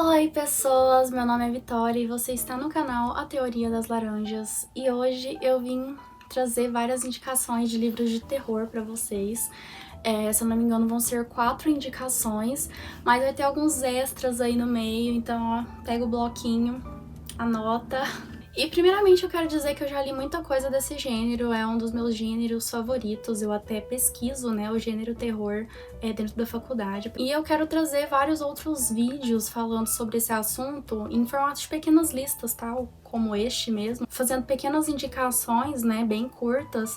Oi pessoas, meu nome é Vitória e você está no canal A Teoria das Laranjas. E hoje eu vim trazer várias indicações de livros de terror pra vocês. Se eu não me engano vão ser 4 indicações, mas vai ter alguns extras aí no meio, então ó, pega o bloquinho, anota. E primeiramente eu quero dizer que eu já li muita coisa desse gênero, é um dos meus gêneros favoritos, eu até pesquiso, né, o gênero terror dentro da faculdade. E eu quero trazer vários outros vídeos falando sobre esse assunto em formato de pequenas listas, tal, como este mesmo, fazendo pequenas indicações, né, bem curtas,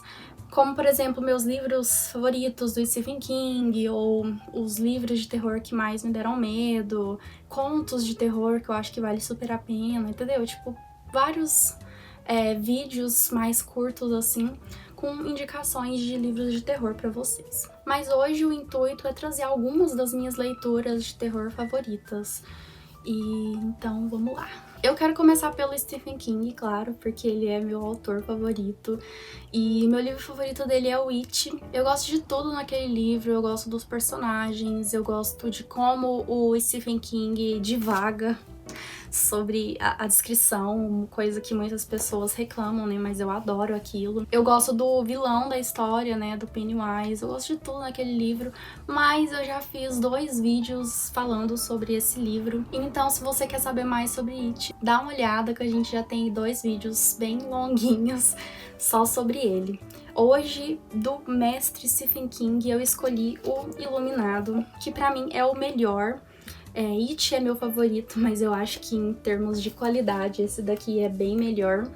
como, por exemplo, meus livros favoritos do Stephen King, ou os livros de terror que mais me deram medo, contos de terror que eu acho que vale super a pena, entendeu? Tipo, vários vídeos mais curtos assim, com indicações de livros de terror pra vocês. Mas hoje o intuito é trazer algumas das minhas leituras de terror favoritas. E então vamos lá. Eu quero começar pelo Stephen King, claro, porque ele é meu autor favorito. E meu livro favorito dele é o It. Eu gosto de tudo naquele livro, eu gosto dos personagens, eu gosto de como o Stephen King divaga sobre a descrição, coisa que muitas pessoas reclamam, né, mas eu adoro aquilo. Eu gosto do vilão da história, né, do Pennywise, eu gosto de tudo naquele livro, mas eu já fiz 2 vídeos falando sobre esse livro, então se você quer saber mais sobre It, dá uma olhada que a gente já tem 2 vídeos bem longuinhos só sobre ele. Hoje, do mestre Stephen King, eu escolhi o Iluminado, que pra mim é o melhor. It é meu favorito, mas eu acho que em termos de qualidade esse daqui é bem melhor.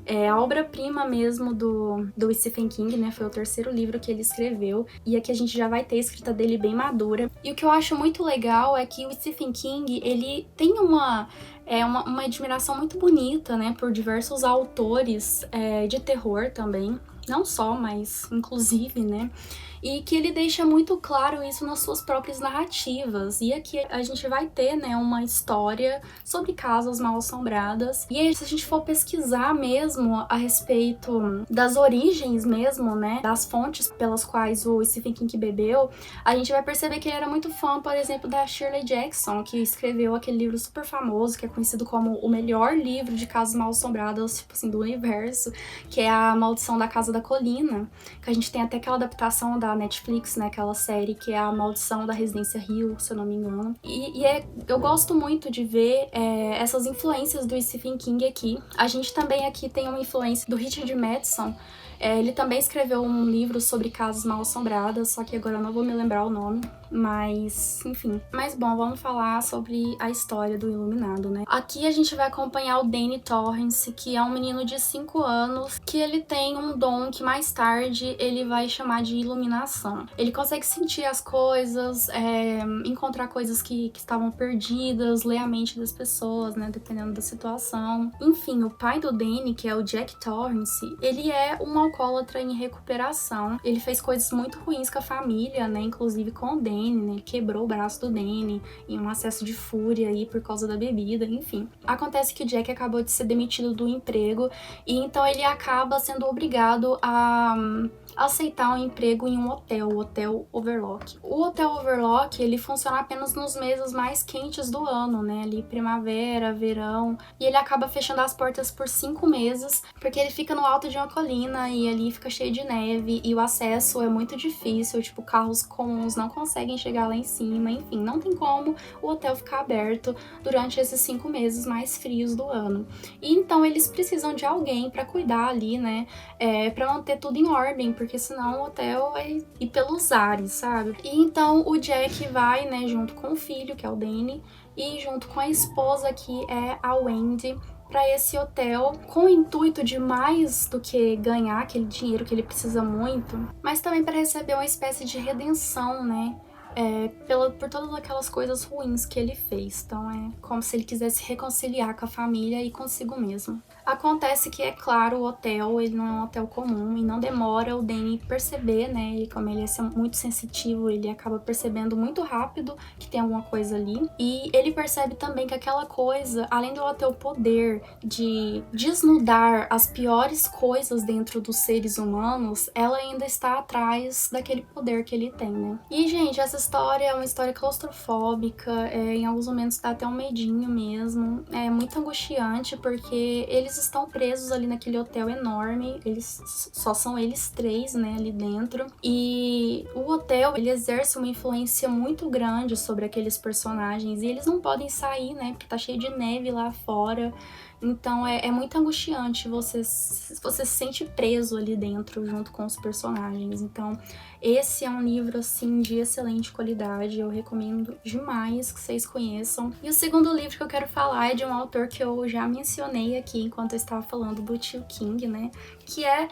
É a obra-prima mesmo do Stephen King, né? Foi o 3º livro que ele escreveu. E aqui a gente já vai ter a escrita dele bem madura. E o que eu acho muito legal é que o Stephen King, ele tem uma admiração muito bonita, né? Por diversos autores de terror também. Não só, mas inclusive, né? E que ele deixa muito claro isso nas suas próprias narrativas. E aqui a gente vai ter, né, uma história sobre casas mal-assombradas. E aí, se a gente for pesquisar mesmo a respeito das origens mesmo, né, das fontes pelas quais o Stephen King bebeu, a gente vai perceber que ele era muito fã, por exemplo, da Shirley Jackson, que escreveu aquele livro super famoso, que é conhecido como o melhor livro de casas mal-assombradas, tipo assim, do universo, que é A Maldição da Casa da Colina, que a gente tem até aquela adaptação da Netflix, né, aquela série que é A Maldição da Residência Hill, se eu não me engano. Eu gosto muito de ver essas influências do Stephen King aqui. A gente também aqui tem uma influência do Richard Matheson. Ele também escreveu um livro sobre casas mal-assombradas, só que agora eu não vou me lembrar o nome, mas enfim. Mas bom, vamos falar sobre a história do Iluminado, né? Aqui a gente vai acompanhar o Danny Torrance, que é um menino de 5 anos, que ele tem um dom que mais tarde ele vai chamar de iluminação. Ele consegue sentir as coisas, encontrar coisas que estavam perdidas, ler a mente das pessoas, né, dependendo da situação. Enfim, o pai do Danny, que é o Jack Torrance, ele é um alcoólatra em recuperação. Ele fez coisas muito ruins com a família, né, inclusive com o Danny, né, ele quebrou o braço do Danny em um acesso de fúria aí por causa da bebida, enfim. Acontece que o Jack acabou de ser demitido do emprego e então ele acaba sendo obrigado a aceitar um emprego em um hotel, o Hotel Overlook. O Hotel Overlook, ele funciona apenas nos meses mais quentes do ano, né, ali primavera, verão, e ele acaba fechando as portas por 5 meses, porque ele fica no alto de uma colina e ali fica cheio de neve e o acesso é muito difícil, tipo, carros comuns não conseguem chegar lá em cima, enfim, não tem como o hotel ficar aberto durante esses 5 meses mais frios do ano. E então eles precisam de alguém pra cuidar ali, né, pra manter tudo em ordem, porque senão o hotel vai ir pelos ares, sabe? E então o Jack vai, né, junto com o filho, que é o Danny, e junto com a esposa, que é a Wendy, para esse hotel, com o intuito de mais do que ganhar aquele dinheiro que ele precisa muito, mas também para receber uma espécie de redenção, né? Por todas aquelas coisas ruins que ele fez. Então é como se ele quisesse reconciliar com a família e consigo mesmo. Acontece que, é claro, o hotel, ele não é um hotel comum e não demora o Danny perceber, né? E como ele é muito sensitivo, ele acaba percebendo muito rápido que tem alguma coisa ali. E ele percebe também que aquela coisa, além do ter o poder de desnudar as piores coisas dentro dos seres humanos, ela ainda está atrás daquele poder que ele tem, né? E, gente, essa história é uma história claustrofóbica, em alguns momentos dá até um medinho mesmo. É muito angustiante porque eles estão presos ali naquele hotel enorme, eles só são eles três, né, ali dentro. E o hotel, ele exerce uma influência muito grande sobre aqueles personagens e eles não podem sair, né, porque tá cheio de neve lá fora. Então é muito angustiante, você se sente preso ali dentro junto com os personagens. Então esse é um livro assim de excelente qualidade, eu recomendo demais que vocês conheçam. E o segundo livro que eu quero falar é de um autor que eu já mencionei aqui enquanto eu estava falando do Tio King, né? Que é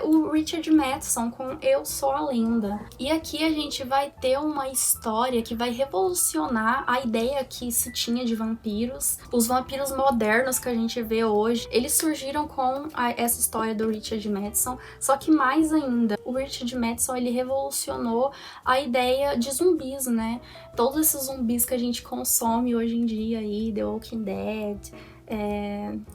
o Richard Matheson com Eu Sou a Lenda. E aqui a gente vai ter uma história que vai revolucionar a ideia que se tinha de vampiros. Os vampiros modernos que a gente vê hoje, eles surgiram com essa história do Richard Matheson, só que mais ainda, o Richard Matheson, ele revolucionou a ideia de zumbis, né? Todos esses zumbis que a gente consome hoje em dia aí, The Walking Dead,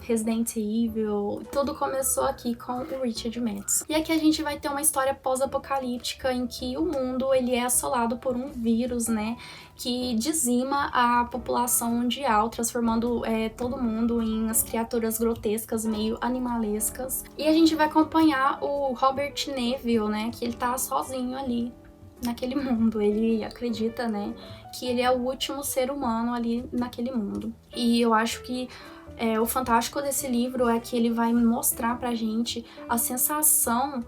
Resident Evil, tudo começou aqui com o Richard Matheson. E aqui a gente vai ter uma história pós-apocalíptica em que o mundo ele é assolado por um vírus, né, que dizima a população mundial, transformando todo mundo em as criaturas grotescas, meio animalescas. E a gente vai acompanhar o Robert Neville, né, que ele tá sozinho ali naquele mundo. Ele acredita, né, que ele é o último ser humano ali naquele mundo. E eu acho que o fantástico desse livro é que ele vai mostrar pra gente a sensação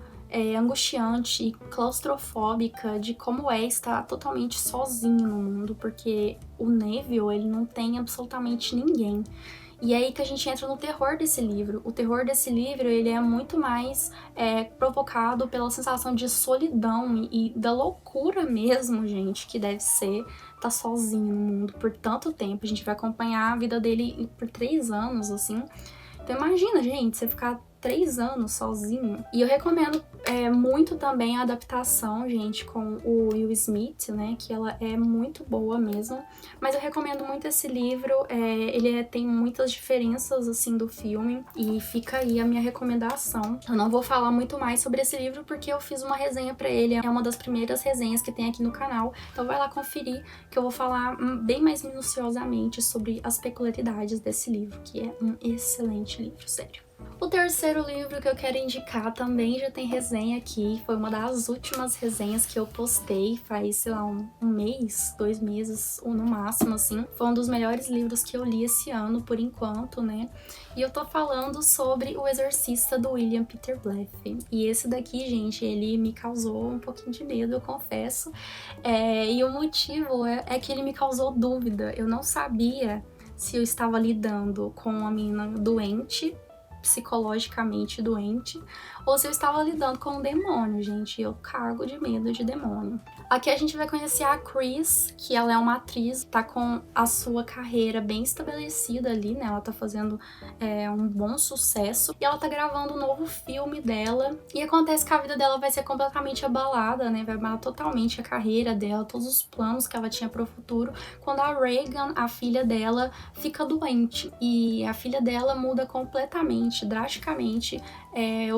angustiante e claustrofóbica de como é estar totalmente sozinho no mundo, porque o Neville, ele não tem absolutamente ninguém. E é aí que a gente entra no terror desse livro. O terror desse livro, ele é muito mais provocado pela sensação de solidão e da loucura mesmo, gente, que deve ser estar sozinho no mundo por tanto tempo. A gente vai acompanhar a vida dele por 3 anos, assim. Então imagina, gente, você ficar 3 anos sozinho. E eu recomendo muito também a adaptação, gente, com o Will Smith, né? Que ela é muito boa mesmo. Mas eu recomendo muito esse livro. Ele tem muitas diferenças, assim, do filme. E fica aí a minha recomendação. Eu não vou falar muito mais sobre esse livro porque eu fiz uma resenha pra ele. É uma das primeiras resenhas que tem aqui no canal. Então vai lá conferir que eu vou falar bem mais minuciosamente sobre as peculiaridades desse livro, que é um excelente livro, sério. O terceiro livro que eu quero indicar também já tem resenha aqui, foi uma das últimas resenhas que eu postei faz, sei lá, um mês, 2 meses, ou no máximo, assim. Foi um dos melhores livros que eu li esse ano, por enquanto, né? E eu tô falando sobre O Exorcista, do William Peter Blatty. E esse daqui, gente, ele me causou um pouquinho de medo, eu confesso. E o motivo é que ele me causou dúvida. Eu não sabia se eu estava lidando com uma menina doente, psicologicamente doente, ou se eu estava lidando com um demônio, gente. Eu cago de medo de demônio. Aqui a gente vai conhecer a Chris, que ela é uma atriz, tá com a sua carreira bem estabelecida ali, né? Ela tá fazendo um bom sucesso. E ela tá gravando um novo filme dela. E acontece que a vida dela vai ser completamente abalada, né? Vai abalar totalmente a carreira dela, todos os planos que ela tinha pro futuro, quando a Regan, a filha dela, fica doente. E a filha dela muda completamente, drasticamente,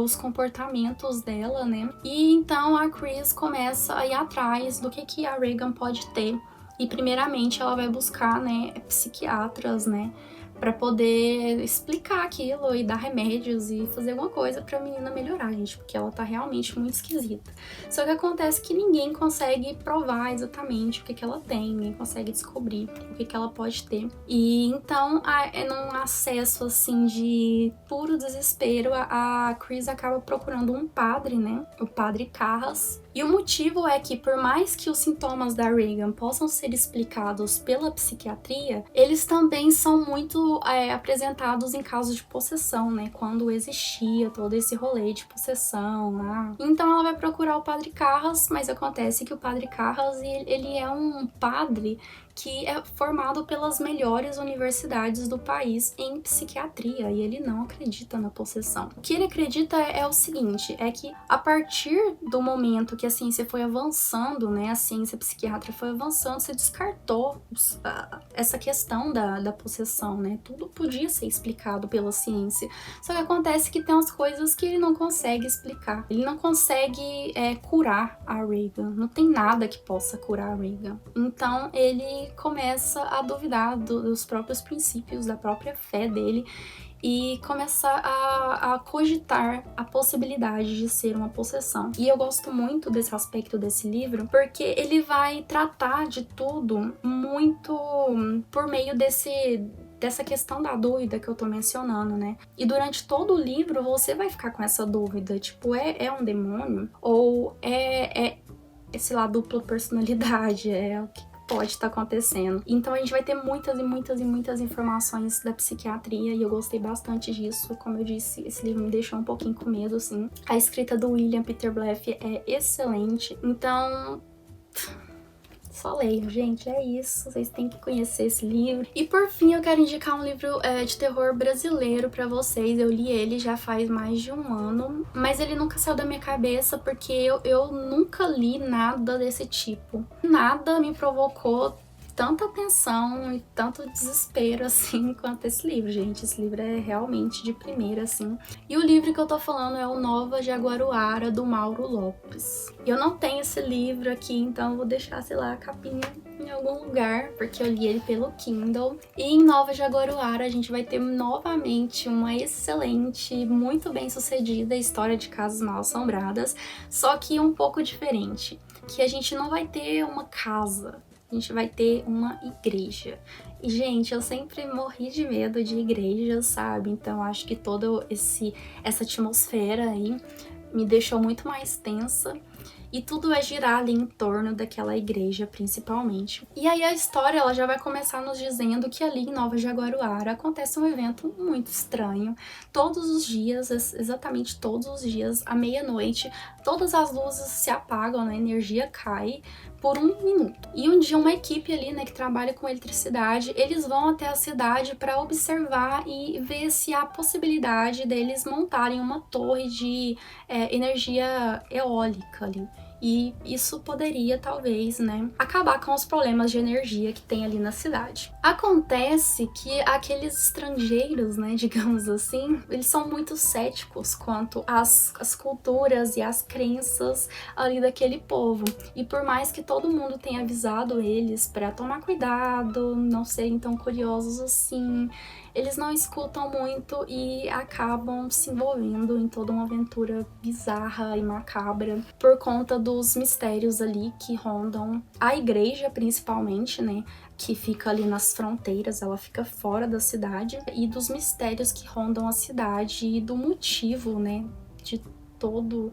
os comportamentos dela, né? E então a Chris começa a ir atrás do que a Regan pode ter. E primeiramente ela vai buscar, né, psiquiatras, né, pra poder explicar aquilo e dar remédios e fazer alguma coisa pra menina melhorar, gente, porque ela tá realmente muito esquisita. Só que acontece que ninguém consegue provar exatamente o que ela tem, ninguém consegue descobrir o que ela pode ter. E então, num acesso, assim, de puro desespero, a Chris acaba procurando um padre, né, o Padre Carras. E o motivo é que, por mais que os sintomas da Regan possam ser explicados pela psiquiatria, eles também são muito apresentados em casos de possessão, né? Quando existia todo esse rolê de possessão lá. Então ela vai procurar o Padre Carras, mas acontece que o Padre Carras, ele é um padre que é formado pelas melhores universidades do país em psiquiatria, e ele não acredita na possessão. O que ele acredita é o seguinte, é que a partir do momento que a ciência foi avançando, né, a ciência psiquiátrica foi avançando, você descartou essa questão da possessão, né, tudo podia ser explicado pela ciência, só que acontece que tem umas coisas que ele não consegue explicar, ele não consegue curar a Regan, não tem nada que possa curar a Regan, então ele começa a duvidar dos próprios princípios, da própria fé dele, e começa a cogitar a possibilidade de ser uma possessão. E eu gosto muito desse aspecto desse livro, porque ele vai tratar de tudo muito por meio dessa questão da dúvida que eu tô mencionando, né? E durante todo o livro você vai ficar com essa dúvida, tipo, é um demônio? Ou sei lá, dupla personalidade? É o que pode estar acontecendo. Então a gente vai ter muitas e muitas e muitas informações da psiquiatria e eu gostei bastante disso. Como eu disse, esse livro me deixou um pouquinho com medo, assim. A escrita do William Peter Blatty é excelente. Então, só leiam, gente, é isso. Vocês têm que conhecer esse livro. E por fim, eu quero indicar um livro de terror brasileiro pra vocês. Eu li ele já faz mais de um ano, mas ele nunca saiu da minha cabeça porque eu nunca li nada desse tipo. Nada me provocou tanta tensão e tanto desespero, assim, quanto esse livro, gente. Esse livro é realmente de primeira, assim. E o livro que eu tô falando é o Nova Jaguaruara, do Mauro Lopes. Eu não tenho esse livro aqui, então eu vou deixar, sei lá, a capinha em algum lugar, porque eu li ele pelo Kindle. E em Nova Jaguaruara a gente vai ter novamente uma excelente, muito bem sucedida história de casas mal assombradas, só que um pouco diferente. Que a gente não vai ter uma casa, a gente vai ter uma igreja. E, gente, eu sempre morri de medo de igrejas, sabe? Então, acho que toda essa atmosfera aí me deixou muito mais tensa. E tudo vai girar ali em torno daquela igreja, principalmente. E aí a história, ela já vai começar nos dizendo que ali em Nova Jaguaruara acontece um evento muito estranho. Todos os dias, exatamente todos os dias, à meia-noite, todas as luzes se apagam, né? A energia cai por um minuto. E um dia uma equipe ali, né, que trabalha com eletricidade, eles vão até a cidade para observar e ver se há possibilidade deles montarem uma torre de energia eólica ali. E isso poderia, talvez, né, acabar com os problemas de energia que tem ali na cidade. Acontece que aqueles estrangeiros, né, digamos assim, eles são muito céticos quanto às culturas e às crenças ali daquele povo. E por mais que todo mundo tenha avisado eles para tomar cuidado, não serem tão curiosos assim, eles não escutam muito e acabam se envolvendo em toda uma aventura bizarra e macabra por conta dos mistérios ali que rondam a igreja, principalmente, né? Que fica ali nas fronteiras, ela fica fora da cidade, e dos mistérios que rondam a cidade e do motivo, né? De tudo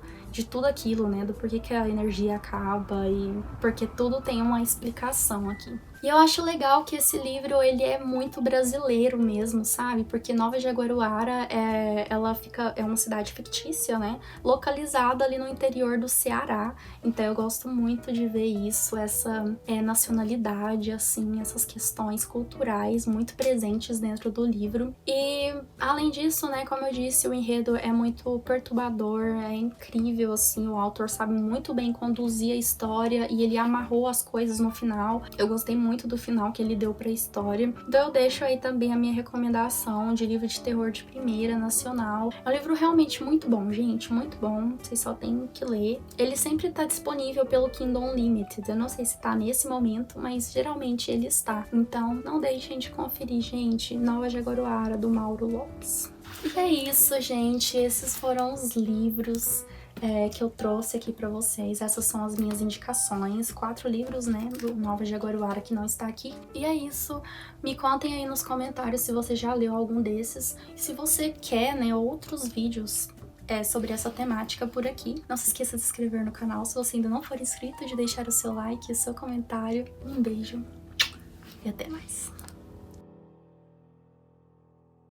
aquilo, né? Do porquê que a energia acaba e porque tudo tem uma explicação aqui. E eu acho legal que esse livro, ele é muito brasileiro mesmo, sabe? Porque Nova Jaguaruara, é uma cidade fictícia, né? Localizada ali no interior do Ceará. Então eu gosto muito de ver isso, essa nacionalidade, assim, essas questões culturais muito presentes dentro do livro. E além disso, né, como eu disse, o enredo é muito perturbador, é incrível, assim, o autor sabe muito bem conduzir a história e ele amarrou as coisas no final. Eu gostei muito do final que ele deu pra história. Então eu deixo aí também a minha recomendação de livro de terror de primeira, nacional. É um livro realmente muito bom, gente, muito bom. Vocês só tem que ler. Ele sempre tá disponível pelo Kindle Unlimited. Eu não sei se tá nesse momento, mas geralmente ele está. Então não deixem de conferir, gente. Nova Jaguaruara, do Mauro Lopes. E é isso, gente. Esses foram os livros que eu trouxe aqui pra vocês. Essas são as minhas indicações. 4 livros, né, do Nova Jaguaruara que não está aqui. E é isso. Me contem aí nos comentários se você já leu algum desses. E se você quer, né, outros vídeos sobre essa temática por aqui. Não se esqueça de se inscrever no canal se você ainda não for inscrito, de deixar o seu like e o seu comentário. Um beijo e até mais.